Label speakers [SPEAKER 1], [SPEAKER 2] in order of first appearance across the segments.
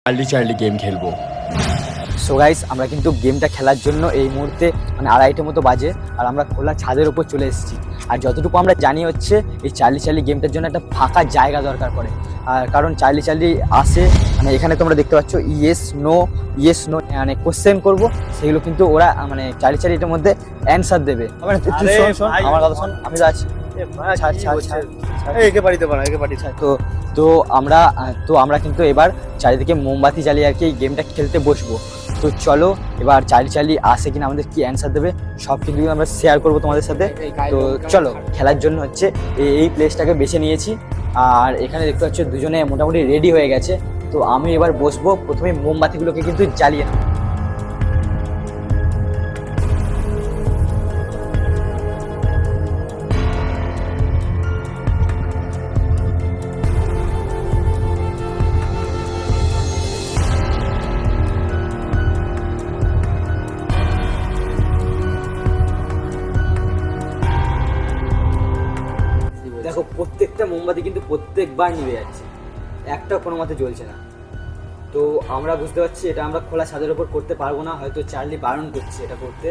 [SPEAKER 1] Charlie Charlie game খেলবো।
[SPEAKER 2] So guys, আমরা কিন্তু গেমটা খেলার জন্য এই মুহূর্তে মানে 2:30 মতো বাজে, আর আমরা খোলা ছাদের উপর চলে এসেছি। আর যতটুকু আমরা জানি হচ্ছে এই চার্লি চার্লি গেমটার জন্য একটা ফাঁকা জায়গা দরকার পড়ে। আর কারণ চার্লি চার্লি আসে মানে এখানে তোমরা দেখতে পাচ্ছ ইয়েস নো মানে কোশ্চেন করবো, সেগুলো কিন্তু ওরা মানে চার্লি চার্লিটার মধ্যে অ্যান্সার দেবে। আমার কথা শোন, আমি তো আছি। তো আমরা কিন্তু এবার চারিদিকে মোমবাতি জ্বালিয়ে আর কি এই গেমটা খেলতে বসবো। তো চলো এবার চার্লি চার্লি আসে কিনা, আমাদের কি অ্যান্সার দেবে সব কিন্তু আমরা শেয়ার করবো তোমাদের সাথে। তো চলো, খেলার জন্য হচ্ছে এই প্লেসটাকে বেছে নিয়েছি। আর এখানে দেখতে পাচ্ছ দুজনে মোটামুটি রেডি হয়ে গেছে। তো আমি এবার বসবো, প্রথমে মোমবাতিগুলোকে কিন্তু জ্বালিয়ে নেবো। দেখো, প্রত্যেকটা মোমবাতি কিন্তু প্রত্যেকবার নিভে যাচ্ছে, একটা কোনো মতে জ্বলছে না। তো আমরা বুঝতে পারছি এটা আমরা খোলা ছাদের ওপর করতে পারবো না, হয়তো চার্লি বারণ করছে এটা করতে।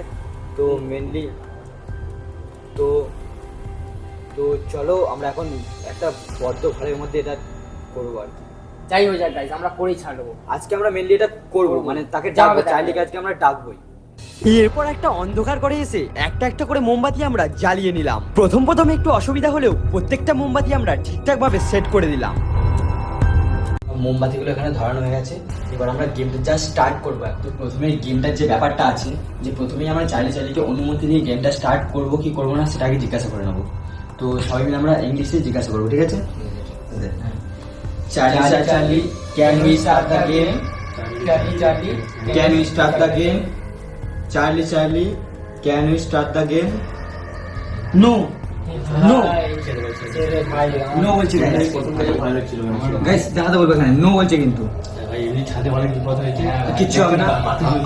[SPEAKER 2] তো মেনলি তো তো চলো আমরা এখন একটা বদ্ধ ঘরের মধ্যে এটা করবো আর কি।
[SPEAKER 3] যাই হয়ে যাক গাইস, আমরা করেই ছাড়বো।
[SPEAKER 2] আজকে আমরা মেনলি এটা করবো, মানে তাকে ডাকবো, চার্লিকে আজকে আমরা ডাকবোই।
[SPEAKER 1] এরপর একটা অন্ধকার করে এসে একটা একটা করে মোমবাতি আমরা জ্বালিয়ে নিলাম। প্রথম একটু অসুবিধা হলেও প্রত্যেকটা মোমবাতি আমরা ঠিকঠাক ভাবে সেট করে দিলাম।
[SPEAKER 2] মোমবাতিগুলো এখানে ধরানো হয়ে গেছে। এবার আমরা গেমটা জাস্ট স্টার্ট করবো। তো প্রথমে গেমটার যে ব্যাপারটা আছে, যে প্রথমেই আমরা চার্লি চার্লিকে অনুমতি নিয়ে গেমটা স্টার্ট করবো কি করবো না সেটা আগে জিজ্ঞাসা করে নেবো। তো সবাই মিলে আমরা ইংলিশে জিজ্ঞাসা করবো, ঠিক আছে? Charlie Charlie, can we start the game? Can we start the game? Charlie Charlie, can we start the game? No no no বলছে গাইস, দেখাতে বলবে এখানে নো বলছে, কিন্তু কিচ্ছু হবে না।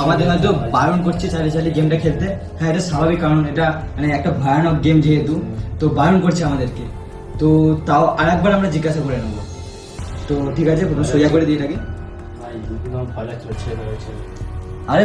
[SPEAKER 2] আমাদের হয়তো বারণ করছে চার্লি চার্লি গেমটা খেলতে। হ্যাঁ, এটা স্বাভাবিক, কারণ এটা মানে একটা ভয়ানক গেম যেহেতু, তো বারণ করছে আমাদেরকে। তো তাও আরেকবার আমরা জিজ্ঞাসা করে নেবো। তো ঠিক আছে, প্রথম সোজা করে দিই এটাকে। আরে